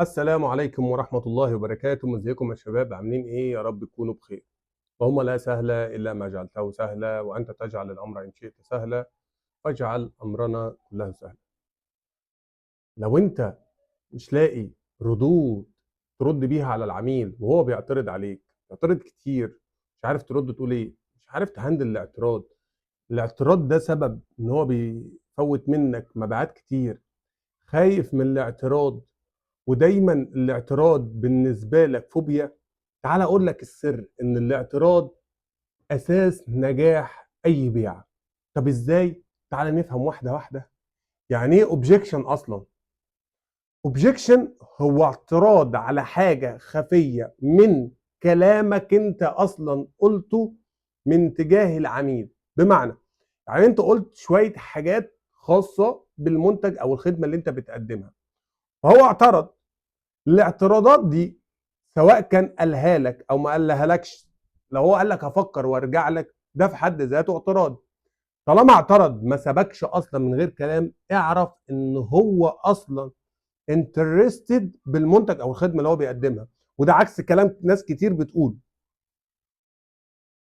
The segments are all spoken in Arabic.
السلام عليكم ورحمة الله وبركاته، ازيكم يا شباب؟ عاملين ايه؟ يا رب تكونوا بخير. اللهم لا سهل إلا ما جعلته سهلا، وأنت تجعل الأمر إن شئت سهلا، واجعل أمرنا كله سهلا. لو أنت مش لاقي ردود ترد بيها على العميل وهو بيعترض عليك، بيعترض كتير، مش عارف ترد تقول ايه، مش عارف تهندل الاعتراض ده سبب ان هو بيفوت منك مبيعات كتير، خايف من الاعتراض، ودايما الاعتراض بالنسبة لك فوبيا. تعال اقول لك السر ان الاعتراض اساس نجاح اي بيعه. طب ازاي؟ تعال نفهم واحده واحده. يعني ايه اوبجيكشن اصلا؟ اوبجيكشن هو اعتراض على حاجه خفيه من كلامك انت اصلا قلته من تجاه العميل. بمعنى يعني انت قلت شويه حاجات خاصه بالمنتج او الخدمه اللي انت بتقدمها، فهو اعترض. الاعتراضات دي سواء كان قالها لك او ما قالها لكش، لو هو قال لك هفكر وارجع لك، ده في حد ذاته اعتراض. طالما اعترض ما سبكش اصلا من غير كلام، اعرف ان هو اصلا انترستد بالمنتج او الخدمه اللي هو بيقدمها، وده عكس كلام ناس كتير بتقول.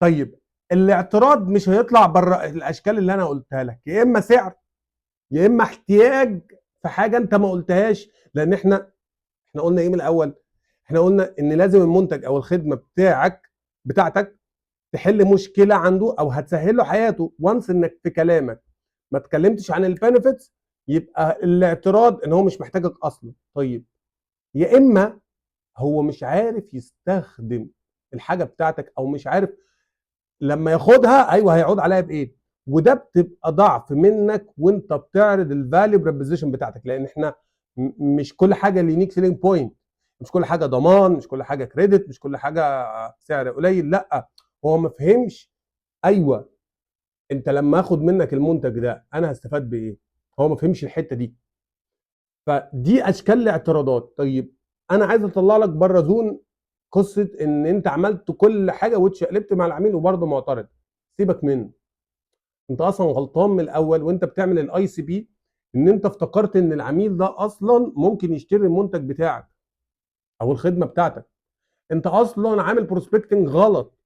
طيب، الاعتراض مش هيطلع بره الاشكال اللي انا قلتها لك، يا اما سعر، يا اما احتياج في حاجه انت ما قلتهاش. لان احنا قلنا ايه من الاول؟ احنا قلنا ان لازم المنتج او الخدمه بتاعتك تحل مشكله عنده او هتسهل له حياته. وانس انك في كلامك ما اتكلمتش عن البنفيتس، يبقى الاعتراض ان هو مش محتاجك اصلا. طيب، يا اما هو مش عارف يستخدم الحاجه بتاعتك، او مش عارف لما ياخدها ايوه هيعود عليها بايه. وده بتبقى ضعف منك وانت بتعرض الفاليو بروبوزيشن بتاعتك، لان احنا مش كل حاجه اليونيك سيلينج بوينت، مش كل حاجه ضمان، مش كل حاجه كريدت، مش كل حاجه سعر قليل. لا، هو ما فهمش. ايوه، انت لما اخد منك المنتج ده انا هستفاد بايه؟ هو ما فهمش الحته دي. فدي اشكال الاعتراضات. طيب، انا عايز اطلع لك بره زون قصه ان انت عملت كل حاجه واتشقلبت مع العميل وبرضه معترض. سيبك منه، انت اصلا غلطان من الاول وانت بتعمل الاي سي بي، ان انت افتكرت ان العميل ده اصلا ممكن يشتري المنتج بتاعك او الخدمه بتاعتك. انت اصلا عامل بروسبكتنج غلط.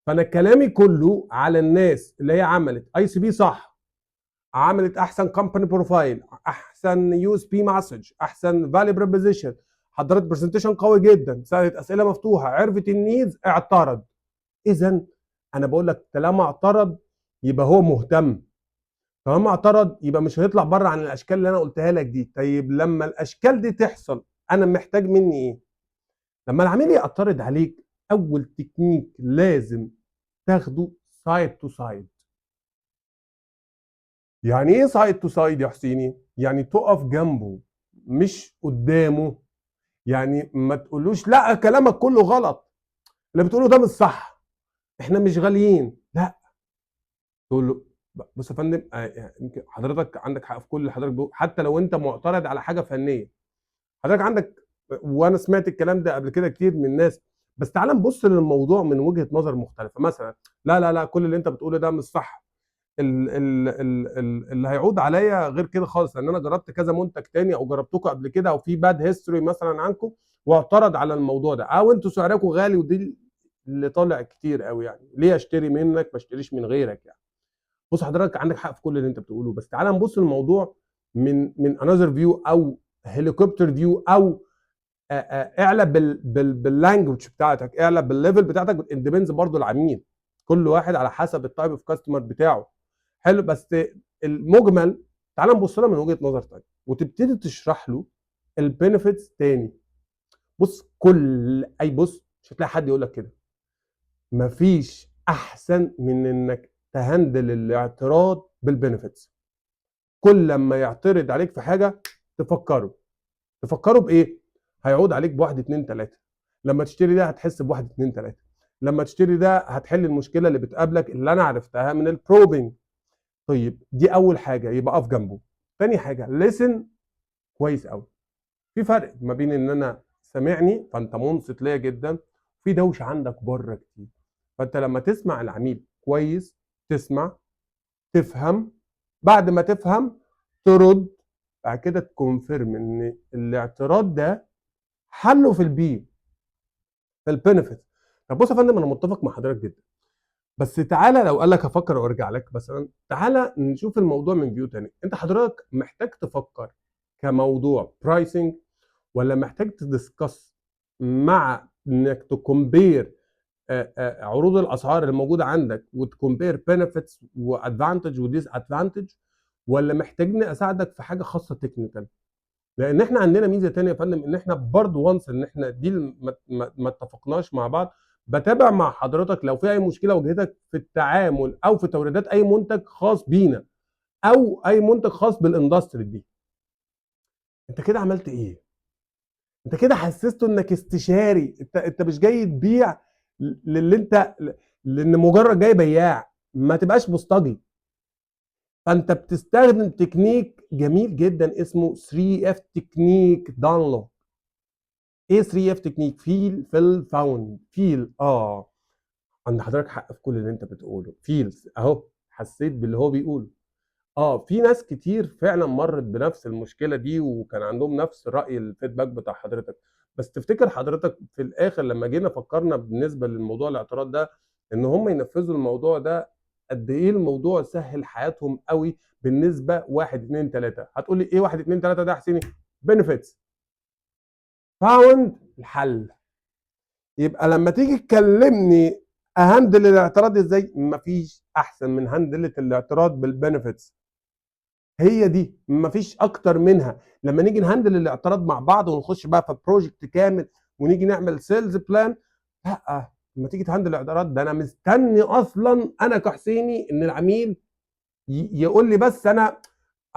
فانا كلامي كله على الناس اللي هي عملت اي سي بي صح، عملت احسن كومباني بروفايل، احسن يو اس بي مسج، احسن فاليو بروبوزيشن، حضرت برزنتيشن قوي جدا، سالت اسئله مفتوحه، عرفت النيدز، اعترض. اذا انا بقول لك طالما اعترض يبقى هو مهتم، طالما اعترض يبقى مش هيطلع بره عن الاشكال اللي انا قلتها لك دي. طيب، لما الاشكال دي تحصل انا محتاج مني ايه؟ لما العميل يعترض عليك، اول تكنيك لازم تاخده سايد تو سايد. يعني ايه سايد تو سايد يا حسيني؟ يعني تقف جنبه مش قدامه. يعني ما تقولوش لا كلامك كله غلط، اللي بتقوله ده مش صح، احنا مش غاليين. لا، تقول له بص يا فندم، يعني يمكن حضرتك عندك حق في كل اللي حضرتك بقول، حتى لو انت معترض على حاجه فنيه حضرتك عندك. وانا سمعت الكلام ده قبل كده كتير من الناس. بس تعال نبص للموضوع من وجهه نظر مختلفه. مثلا لا لا لا، كل اللي انت بتقوله ده مش صح، اللي هيعود عليا غير كده خالص، لان انا جربت كذا منتج تاني او جربتكم قبل كده او في باد هيستوري مثلا عنكم واعترض على الموضوع ده، او انتوا سعركم غالي. ودي اللي طالع كتير قوي، يعني ليه اشتري منك ما اشتريش من غيرك يعني. بص، حضرتك عندك حق في كل اللي انت بتقوله، بس تعال نبص للموضوع من انذر فيو او هليكوبتر فيو، او اعلى باللانجوج بتاعتك، اعلى بالليفل بتاعتك. اندبنز برضو العميل، كل واحد على حسب التايب اوف كاستمر بتاعه. حلو، بس المجمل تعال نبص لها من وجهه نظر تاني وتبتدي تشرح له البينيفيتس تاني. بص، بص، مش هتلاقي حد يقول لك كده. مفيش احسن من انك تهندل الاعتراض بالبينيفيتس. كل لما يعترض عليك في حاجه تفكره بايه؟ هيعود عليك بواحد اتنين تلاته. لما تشتري ده هتحس بواحد اتنين تلاته. لما تشتري ده هتحل المشكله اللي بتقابلك اللي انا عرفتها من البروبنج. طيب، دي اول حاجه، يبقى اقف جنبه. تاني حاجه، لسن كويس قوي. في فرق ما بين ان انا سامعني فانت منصت ليا جدا، في دوشه عندك بره كتير. فانت لما تسمع العميل كويس، تسمع، تفهم، بعد ما تفهم ترد، بعد كده تكونفيرم ان الاعتراض ده حله في البي، في البنفيت. طب بص يا فندم، انا متفق مع حضرتك جدا، بس تعالى لو قال لك هفكر وارجع لك مثلا، تعالى نشوف الموضوع من فيو تاني. انت حضرتك محتاج تفكر كموضوع برايسنج، ولا محتاج تدسكس مع انك تكمبير عروض الاسعار اللي موجوده عندك وتكمبير بنفيتس وادفانتج وديس ادفانتج، ولا محتاجني اساعدك في حاجه خاصه تكنيكال؟ لان احنا عندنا ميزه تانية يا فندم، ان احنا برضو وانس ان احنا دي ما اتفقناش مع بعض، بتابع مع حضرتك لو في اي مشكله واجهتك في التعامل او في توريدات اي منتج خاص بينا او اي منتج خاص بالاندستري دي. انت كده عملت ايه؟ انت كده حسسته انك استشاري، انت مش جاي تبيع للي انت، لان مجرد جاي بياع، ما تبقاش مستجي. فانت بتستخدم تكنيك جميل جدا اسمه 3 اف تكنيك دانلوب. ايه 3 اف تكنيك؟ فيل فيل فاوند فيل. عند حضرتك حق في كل اللي انت بتقوله، فيلز اهو، حسيت باللي هو بيقوله. في ناس كتير فعلا مرت بنفس المشكله دي وكان عندهم نفس الراي الفيدباك بتاع حضرتك. بس تفتكر حضرتك في الاخر لما جينا فكرنا بالنسبه للموضوع الاعتراض ده، ان هم ينفذوا الموضوع ده، قد ايه الموضوع سهل حياتهم قوي بالنسبه 1 2 3؟ هتقول لي ايه 1 2 3 ده يا حسيني؟ بنفيتس، فاوند، الحل. يبقى لما تيجي تكلمني اهندل الاعتراض ازاي، مفيش احسن من هندله الاعتراض بالبنفيتس. هي دي مفيش اكتر منها. لما نيجي نهندل الاعتراض مع بعض ونخش بقى في بروجكت كامل ونيجي نعمل سيلز بلان، لا، لما تيجي تهندل الاعتراض ده انا مستني اصلا انا كحسيني ان العميل يقول لي بس انا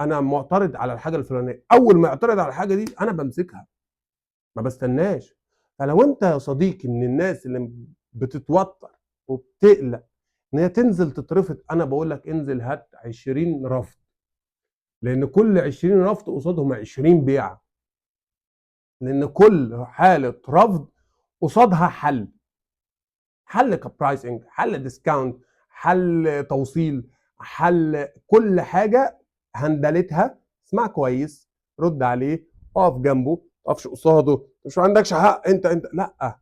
معترض على الحاجه الفلانيه. اول ما يعترض على الحاجه دي انا بمسكها، ما بستناش. فلو انت يا صديقي من الناس اللي بتتوتر وبتقلق ان هي تنزل تترفض، انا بقول لك انزل هات 20 رفض، لان كل 20 رفض قصادهم 20 بيعه، لان كل حاله رفض قصادها حل. حل كبرايسنج، حل ديسكاونت، حل توصيل، حل كل حاجه هندلتها. اسمع كويس، رد عليه، اقف جنبه، ما تقفش قصاده، مش ما عندكش حق انت لا.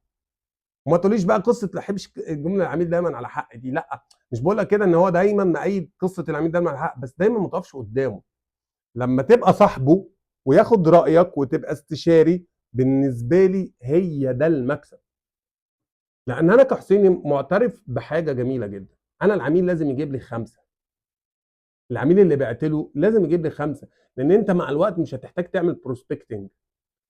وما تقوليش بقى قصه ما احبش الجمله العميل دايما على حق دي، لا، مش بقول لك كده ان هو دايما مأيد قصه العميل دايما على حق، بس دايما ما تقفش قدامه. لما تبقى صاحبه وياخد رايك وتبقى استشاري، بالنسبه لي هي ده المكسب. لان انا كحسيني معترف بحاجه جميله جدا، انا العميل لازم يجيب لي 5. العميل اللي بعت له لازم يجيب لي 5، لان انت مع الوقت مش هتحتاج تعمل بروسبكتنج.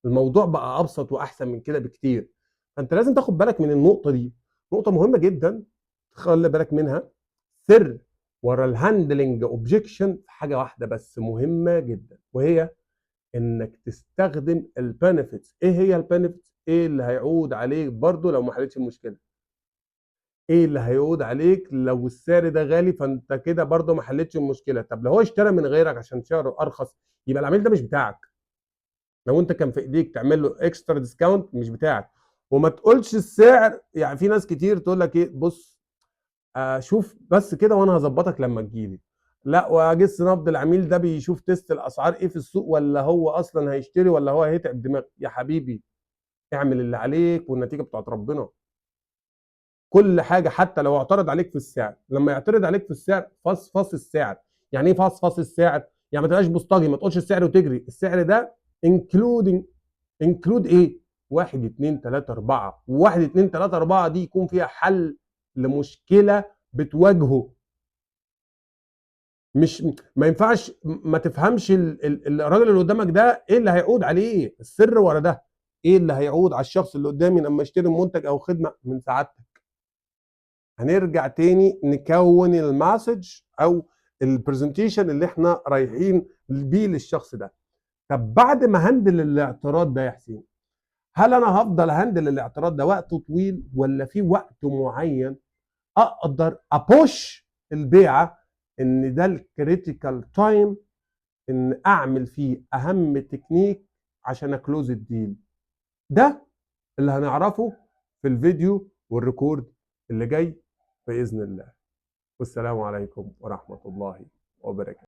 الموضوع بقى ابسط واحسن من كده بكتير. فانت لازم تاخد بالك من النقطه دي، نقطه مهمه جدا تخلي بالك منها. سر ورا الهاندلنج اوبجكشن في حاجه واحده بس مهمه جدا، وهي انك تستخدم البنفيتس. ايه هي البنفيتس؟ ايه اللي هيعود عليك برضو لو ما حلتش المشكله؟ ايه اللي هيعود عليك لو السعر ده غالي؟ فانت كده برضو ما حلتش المشكله. طب لو هو اشترى من غيرك عشان سعره ارخص، يبقى العميل ده مش بتاعك. لو انت كان في ايديك تعمل له اكسترا ديسكاونت، مش بتاعك. وما تقولش السعر، يعني في ناس كتير تقول لك ايه، بص، شوف بس كده وانا هظبطك لما تجيلي. لا، واجس نبض العميل ده بيشوف تيست الاسعار ايه في السوق، ولا هو اصلا هيشتري، ولا هو هيتعب دماغ يا حبيبي. اعمل اللي عليك والنتيجه بتاعت ربنا. كل حاجه حتى لو اعترض عليك في السعر، لما يعترض عليك في السعر فص السعر. يعني ايه فص السعر؟ يعني ما تبقاش بوسطجي، ما تقولش السعر وتجري. السعر ده انكلودنج، انكلود ايه؟ 1 2 3 4، و1 2 3 4 دي يكون فيها حل لمشكله بتواجهه. مش ما ينفعش ما تفهمش الراجل اللي قدامك ده ايه اللي هيعود عليه. السر ورا ده ايه اللي هيعود على الشخص اللي قدامي لما يشتري منتج او خدمه من سعادتك. هنرجع تاني نكون المسج او البرزنتيشن اللي احنا رايحين بيه للشخص ده. طب بعد ما هندل الاعتراض ده يا حسين، هل انا هفضل هندل الاعتراض ده وقت طويل، ولا في وقت معين اقدر ابوش البيعه، ان ده الكريتيكال تايم ان اعمل فيه اهم تكنيك عشان اكلوز الديل؟ ده اللي هنعرفه في الفيديو والريكورد اللي جاي باذن الله. والسلام عليكم ورحمه الله وبركاته.